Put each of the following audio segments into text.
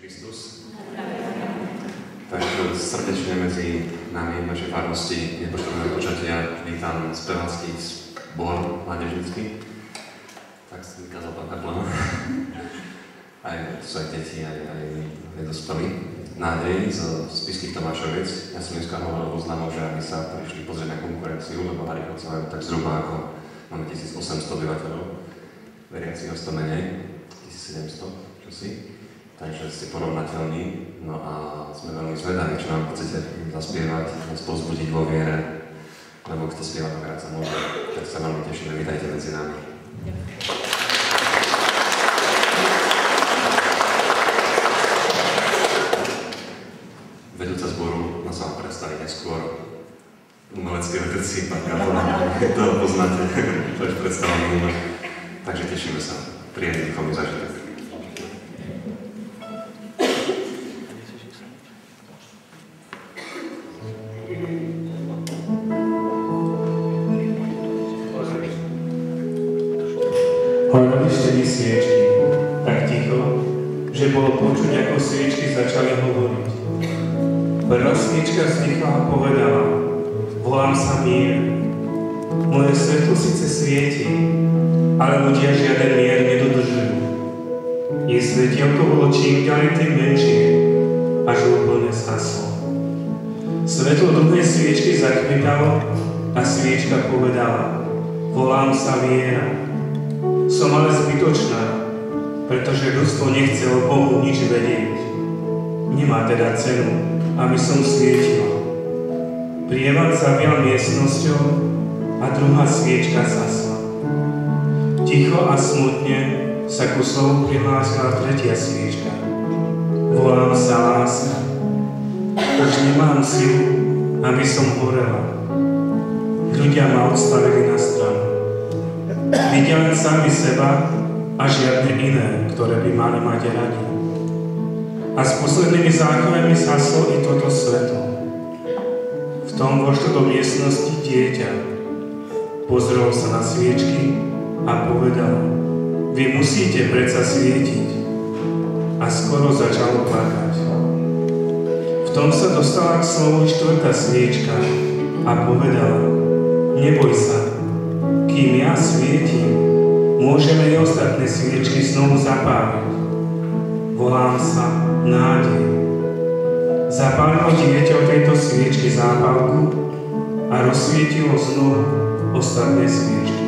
Kristus. Tak srdečne medzi nami v našej farnosti Nepoštovného počatia vítam spevácky zbor mládežnícky. Tak si vykázal pán Kaplán. Sú aj deti, aj dospelí. Nádej z Spišských Tomášoviec. Ja som dneska hovoril oznámil, že aby sa prišli pozrieť na konkurenciu, lebo Harichovce majú tak zhruba ako máme 1800 obyvateľov, veriacich o 100 menej, 1700, čosi. Takže ste porovnateľní, no a sme veľmi zvedaví, čo nám chcete zaspievať, nás povzbudiť vo viere, lebo kto spieva, tak rád sa môže. Tak sa veľmi tešíme, vítajte medzi nami. Vedúca zboru nás vám predstaví neskôr. Umelecké vedúci, pán Kaplán, to poznáte, to už predstavíme. Takže tešíme sa, príjemný duchovný zážitok. Horeli vtedy sviečky, tak ticho, že bolo počuť, ako sviečky začali hovoriť. Prvá sviečka vznikla a povedala: volám sa mier. Moje svetlo síce svieti, ale ľudia žiaden mier nedodržujú. Jej svetielko bolo čím ďalej tým menšie, až úplne zhaslo. Svetlo druhej sviečky zakmitalo a sviečka povedala: volám sa viera. Som ale zbytočná, pretože ľudstvo nechce o Bohu nič vedieť. Nemá teda cenu, aby som svietila. Prievad zavial miestnosťou a druhá sviečka zhasla. Ticho a smutne sa ku slovu prihlásila tretia sviečka. Volám sa láska. Už nemám silu, aby som horela. Ľudia ma odstavili na stranu. Vidia len sami seba a žiadne iné, ktoré by mali mať radi. A s poslednými záchovami zhaslo i toto svetlo. V tom vošlo do miestnosti dieťa. Pozrel sa na sviečky a povedal: vy musíte predsa svietiť. A skoro začalo plakať. V tom sa dostala k slovu štvrtá sviečka a povedala: neboj sa. Kým ja svietim, môžeme i ostatné sviečky znovu zapáliť. Volám sa nádej. Zapálilo dieťa od tejto sviečky zápalku a rozsvietilo znovu ostatné sviečky.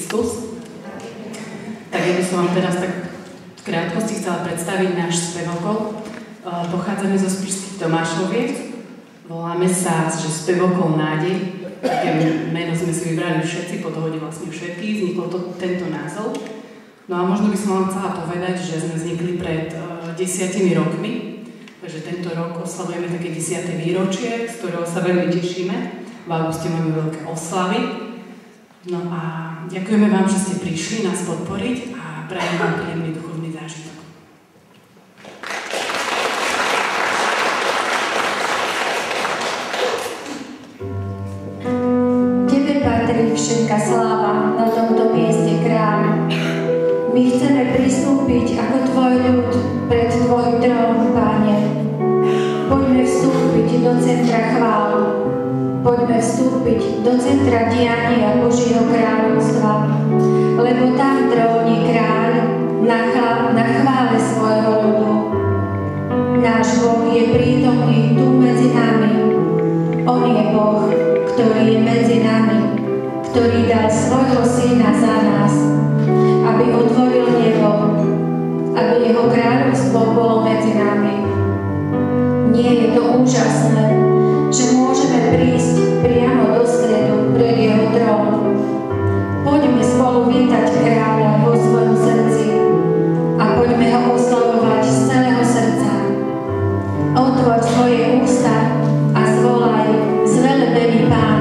Kristus. Tak ja by som vám teraz tak v krátkosti chcela predstaviť náš spevokol. Pochádzame zo Spišských Tomášoviec. Voláme sa, že spevokol nádej. Také meno sme si vybrali všetci, po dohode vlastne všetky. Vznikol tento názov. No a možno by som vám chcela povedať, že sme vznikli pred 10 rokmi. Takže tento rok oslavujeme také 10. výročie, z ktorého sa veľmi tešíme. V auguste máme veľké oslavy. No a ďakujeme vám, že ste prišli nás podporiť a prajem vám príjemný duchovný zážitok. Tebe patrí všetka sláva na tomto mieste, Kráľ. My chceme pristúpiť ako tvoj ľud pred tvoj trón, Pane. Poďme vstúpiť do centra chvál. Poďme vstúpiť do centra diania Božieho kráľovstva, lebo tam tróni kráľ na chvále svojho ľudu. Náš Boh je prítomný tu medzi nami. On je Boh, ktorý je medzi nami, ktorý dal svojho syna za nás, aby otvoril nebo, aby jeho kráľovstvo bolo medzi nami. Nie je to úžasné, že môžeme prísť priamo do stredu pred jeho trón. Poďme spolu vítať kráľa vo svojom srdci a poďme ho oslavovať z celého srdca. Otvor svoje ústa a zvolaj: Zvelebený Pán.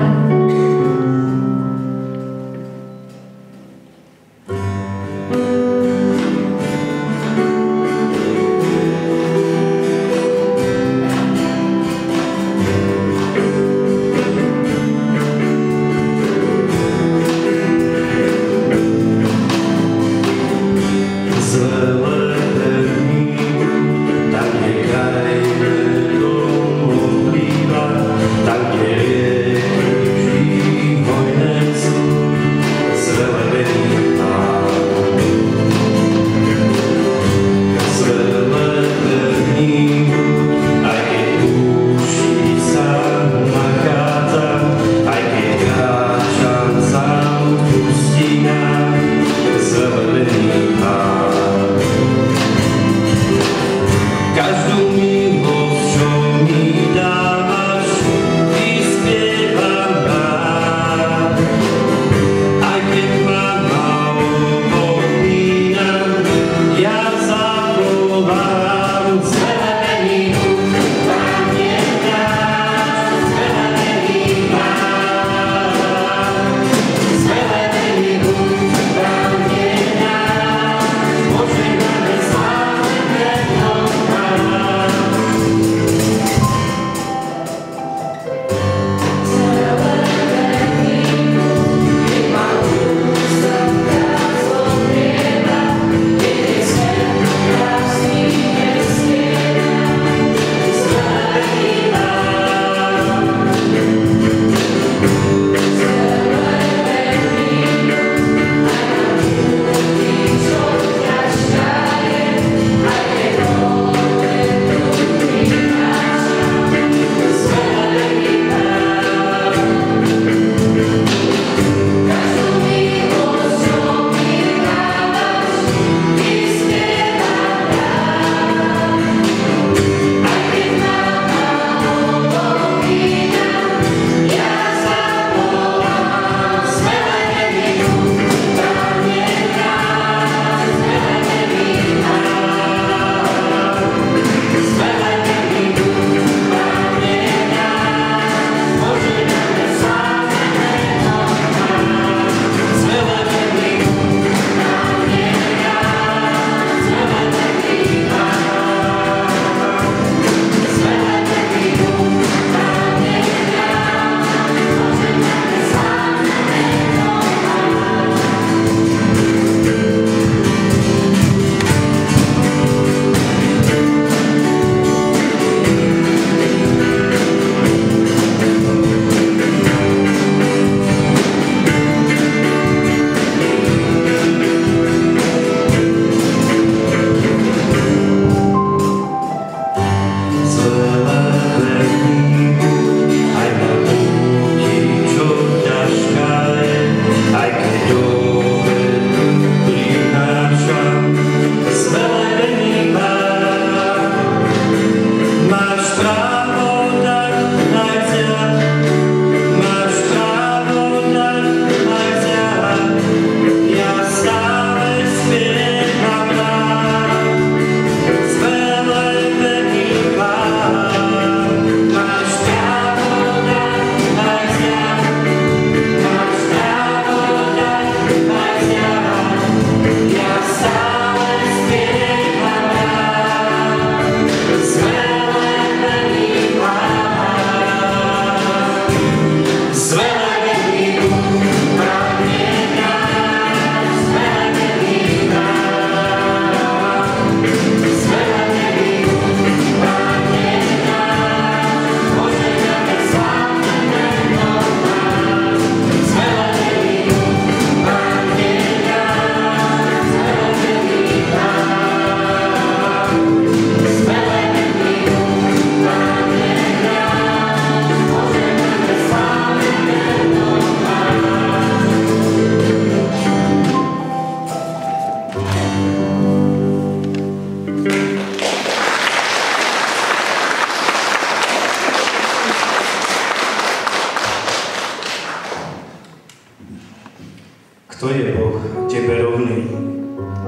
kto je Boh tebe rovný?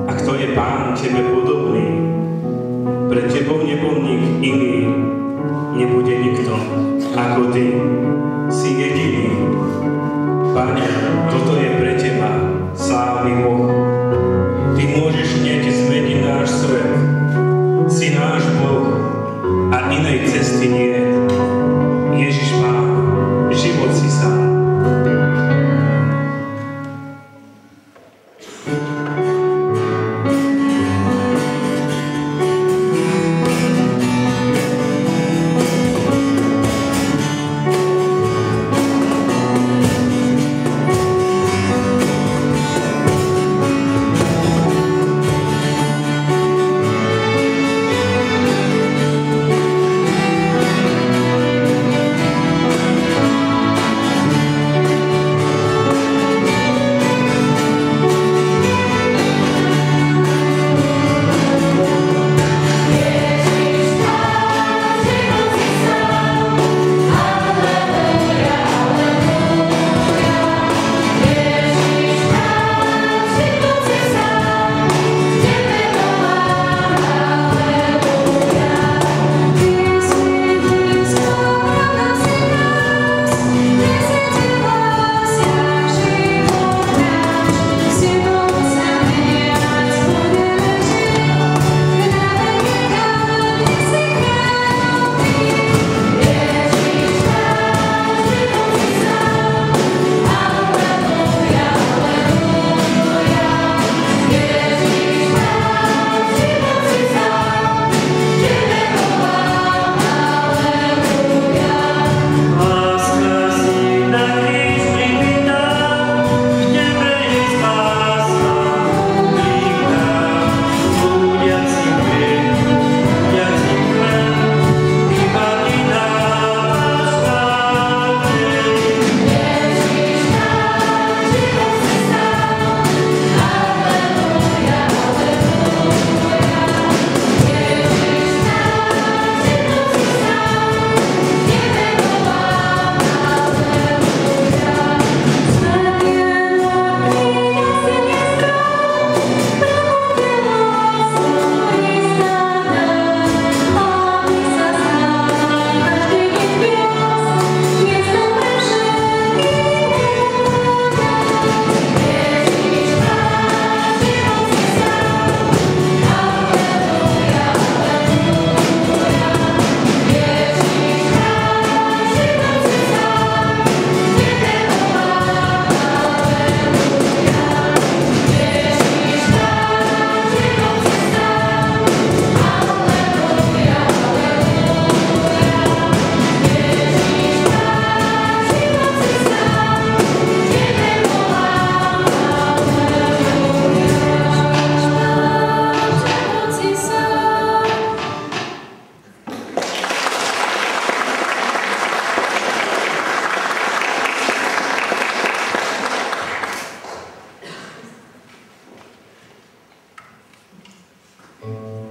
A kto je Pán tebe podobný? Pred tebou nebol nik iný, nebude nikto ako ty. Si jediný. Pane, toto je pre teba slávny Boh. Ty môžeš hneď zmeniť náš svet. Si náš Boh a inej cesty nie. Ježiš Pán, život si sám.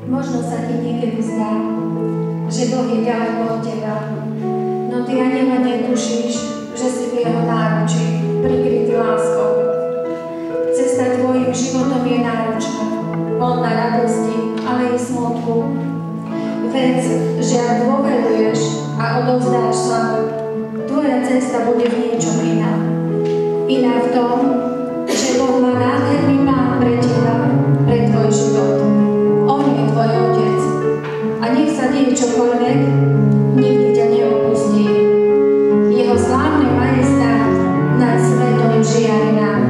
Možno sa ti niekedy zdá, že Boh je ďaleko od teba, no ty ani len netušíš, že si v jeho náručí prikrytý láskou. Cesta tvojim životom je náročná, plná radosti, ale i smutku. Vec, že ak dôveruješ a odovzdáš slavu, tvoja cesta bude v niečom iná. Iná v tom, že Boh má nádherný plán pre teba, pre tvoj život. On je tvoj Otec. A nech sa deje čokoľvek, nikdy ťa neopustí. Jeho slávny majestát nad svetom žiari nám.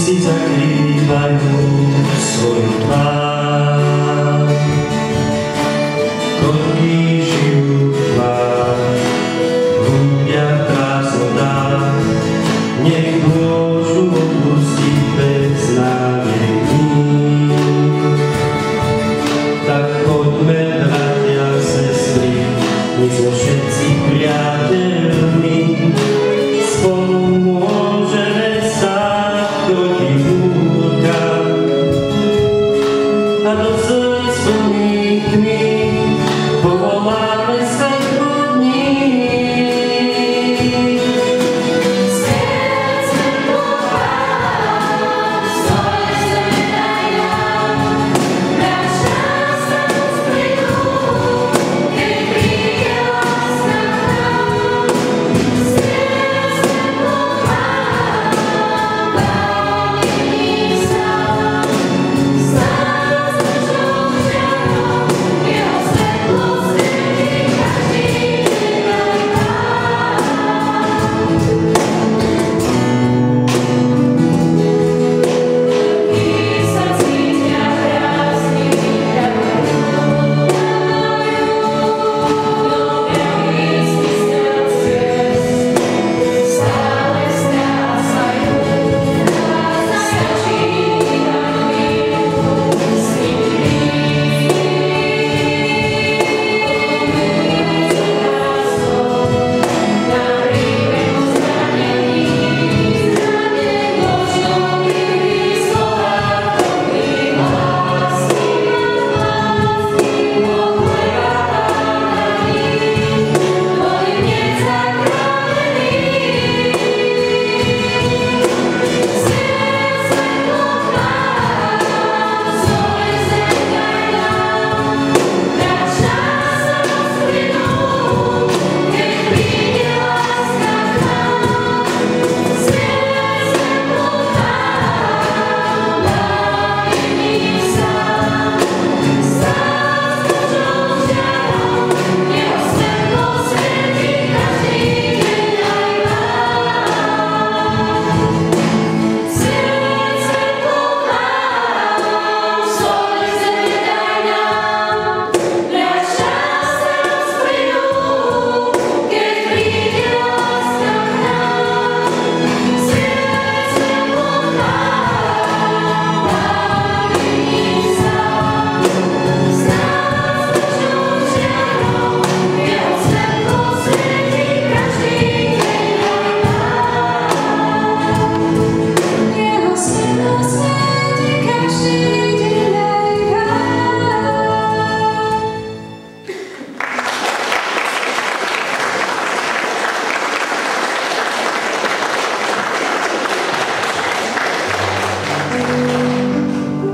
si zakrývajú svoju tvár. Koľký žijú tvár, ľudia v prázdnotách, nech môžu opustiť bez nádejní. Tak poďme, bratia, sestry, my sme všetci priateľmi, spolu môžeme stáť proti búrkam a do srdc plných tmy povoláme svetlo dní.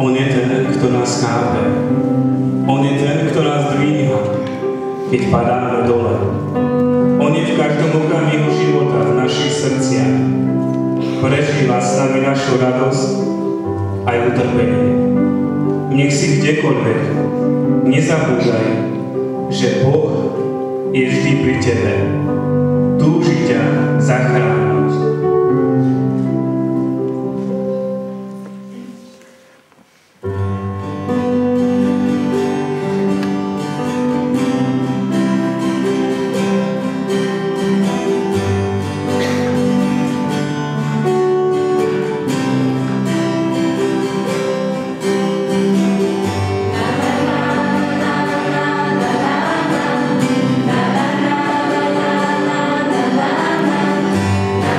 On je ten, kto nás chápe. On je ten, kto nás dvíha, keď padáme dole. On je v každom okamihu života v našich srdciach. Prežíva s nami našu radosť aj utrpenie. Nech si kdekoľvek nezabúdaj, že Boh je vždy pri tebe. Túži ťa zachrániť. Na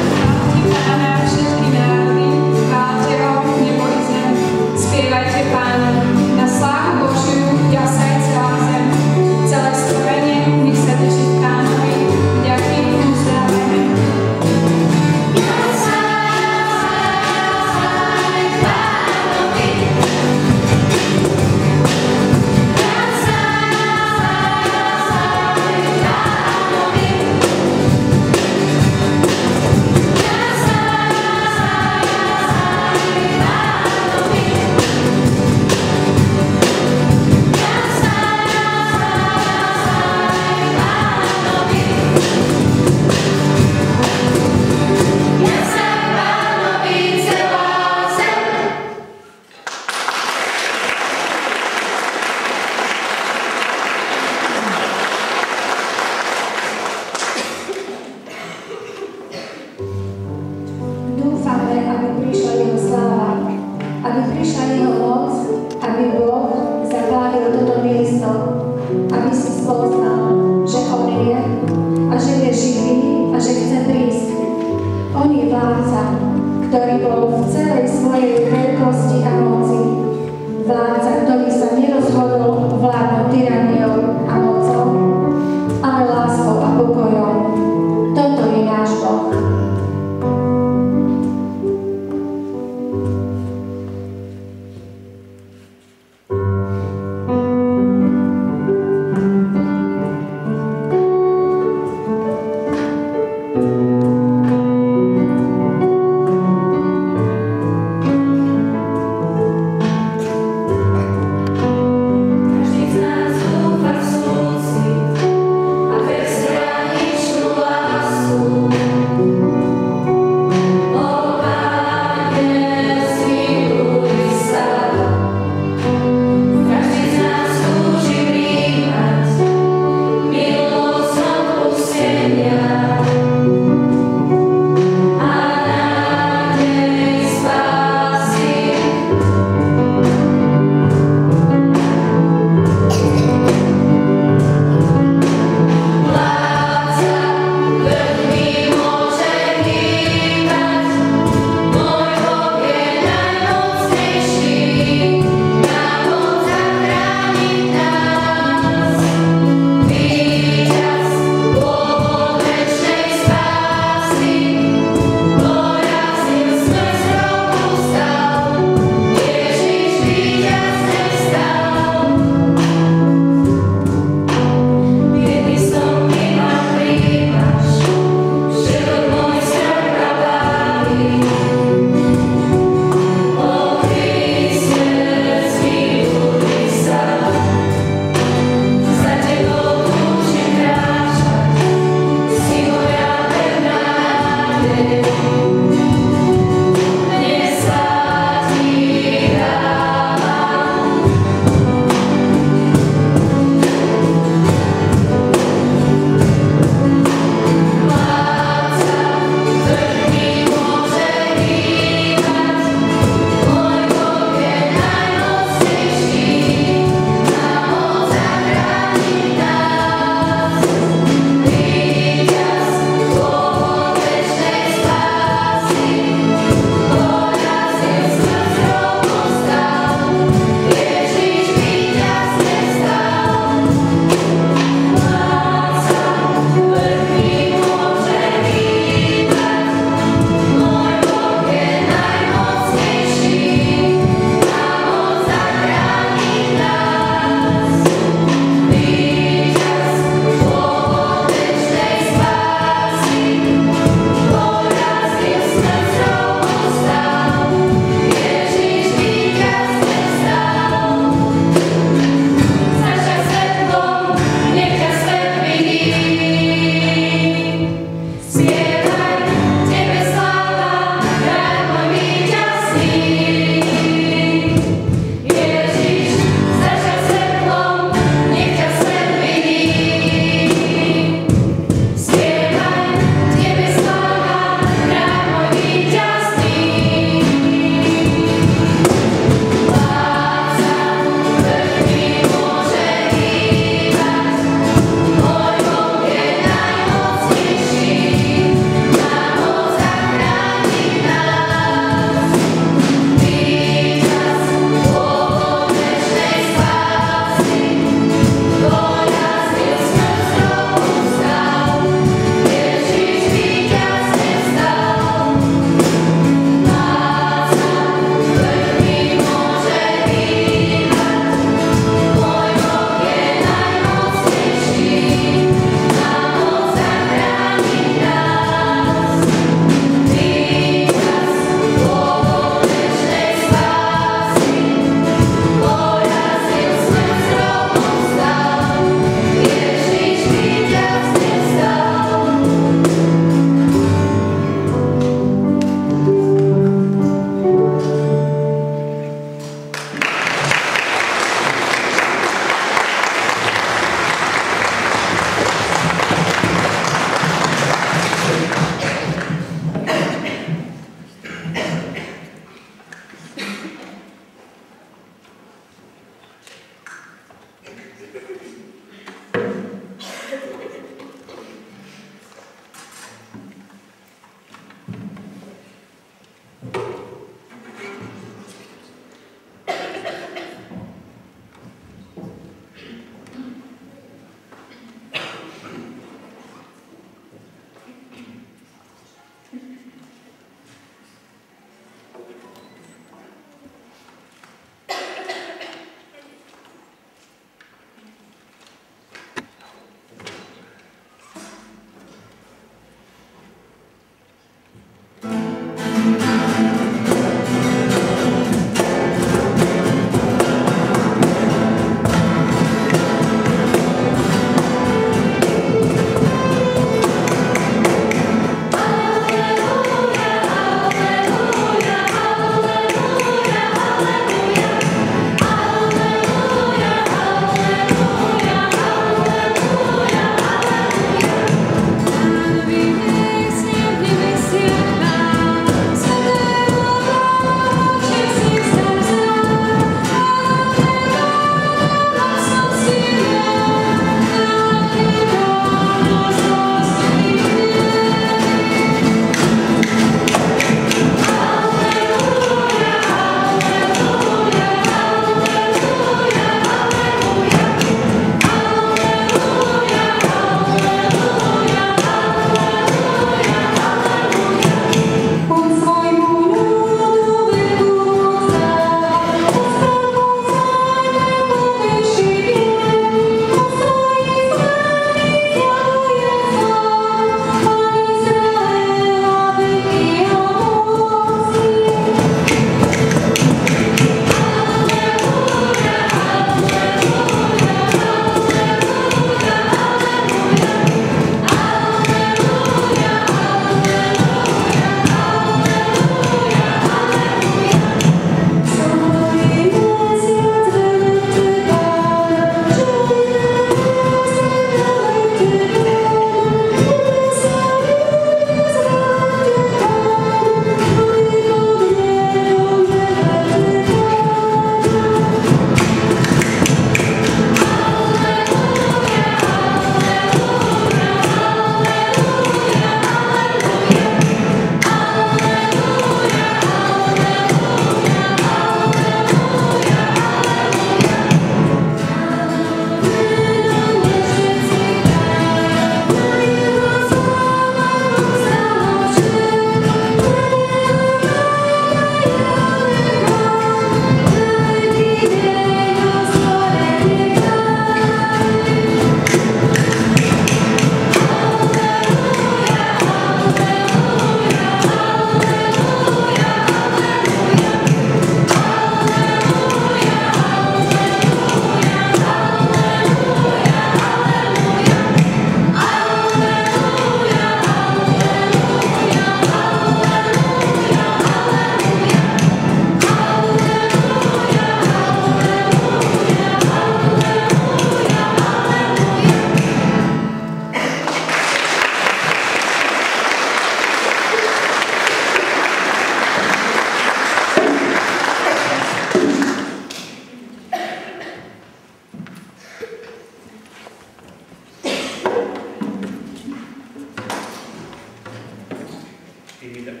vydať.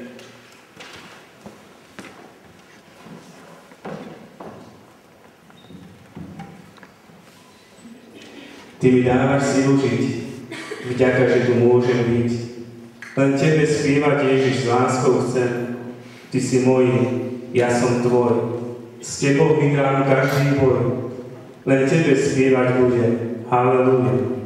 Ty mi dávaš silu žiť, vďaka, že tu môžem byť. Len Tebe spievať, Ježiš, s láskou chcem. Ty si môj, ja som Tvoj. S Tebou vyhrám každý boj. Len Tebe spievať budem. Halelúja.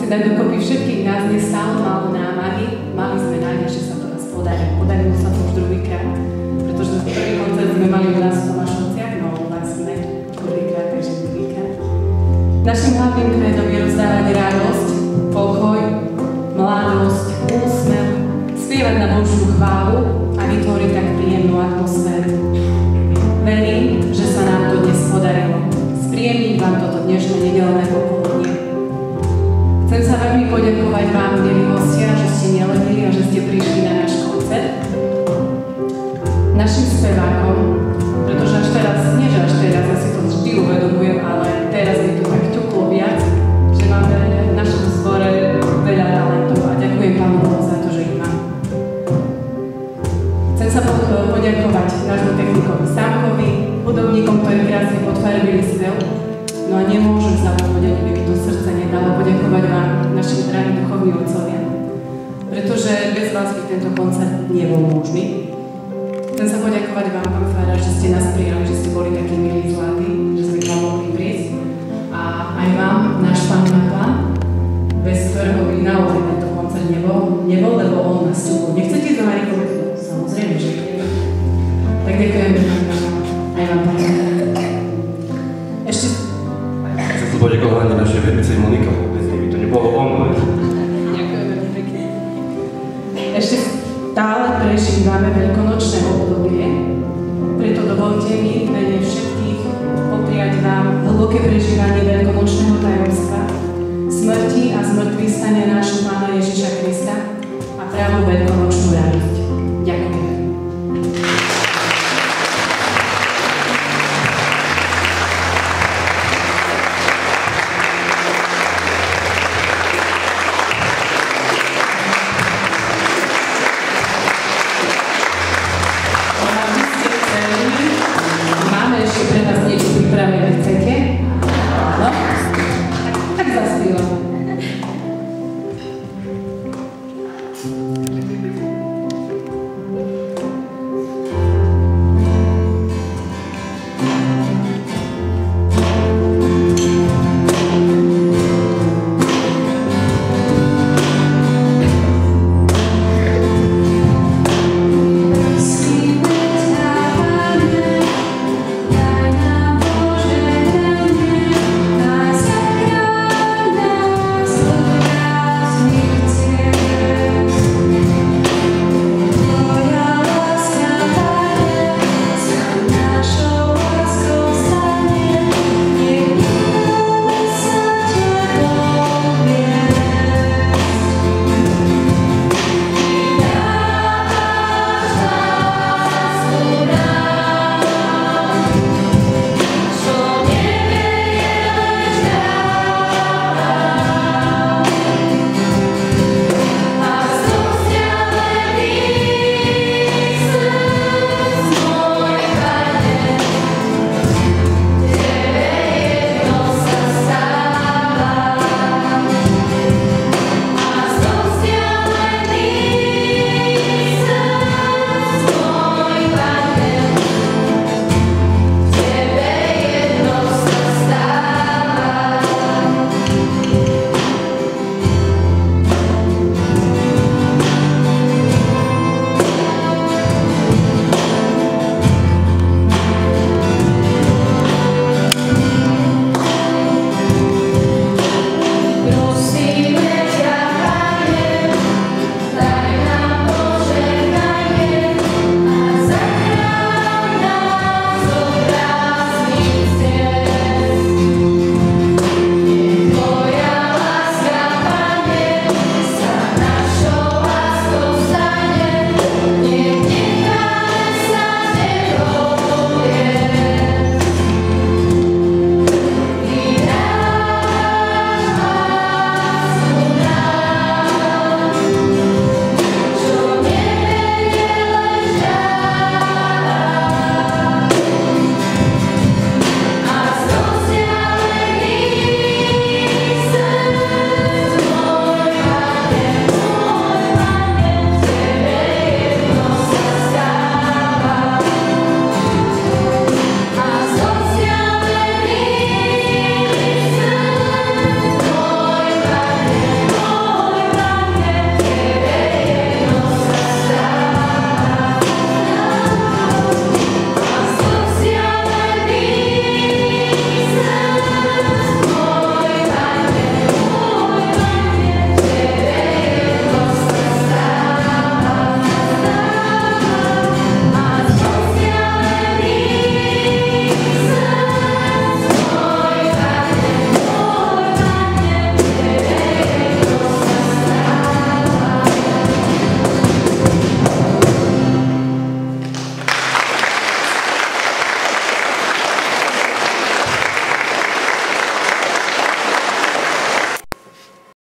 dať dokopy všetkých nás nestálo málo námahy. Mali sme nádej, že sa to raz podarí. Podarilo sa to už druhýkrát, pretože prvý koncert sme mali u nás v Tomášovciach, no vlastne prvýkrát, takže druhýkrát. Našim hlavným kredom je rozdávať radosť, pokoj, mladosť, úsmev, spievať na Božiu chválu a vytvoriť tak príjemnú atmosféru. Verím, že sa nám to dnes podarí. ste prišli na náš koncert. Našim spevákom, pretože až teraz, nie že až teraz, ja si to vždy uvedomujem, ale teraz mi to tak ťuklo viac, že máme v našom zbore veľa talentov a ďakujem Pánu Bohu za to, že ich mám. Chcem sa poďakovať nášmu technikovi Sámkovi, hudobníkom, ktorí krásne podfarbili spev. No a nemôžem zabudnúť, ani by mi to srdce nedalo, poďakovať vám, naši drahí duchovní otcovia. Pretože bez vás by tento koncert nebol možný. Chcem sa poďakovať vám, pán farár, že ste nás prijali, že ste boli takí milí zlatí, že sme k vám mohli prísť. A aj vám, náš pán Naplan, bez ktorého by naozaj tento koncert nebol, lebo on nás súbol. Nechcete to aj povedať? Samozrejme, že nie. Tak ďakujeme vám, aj vám, pán farár. Ešte Poďakovanie našej vedúcej Monike, bez nej by to nebolo ono. Ďakujeme pekne. Ešte stále prežívame veľkonočné obdobie, preto dovolte mi v mene všetkých popriať vám hlboké prežívanie veľkonočného tajomstva, smrti a zmŕtvychvstania nášho Pána Ježiša Krista a pravú veľkonočnú radosť.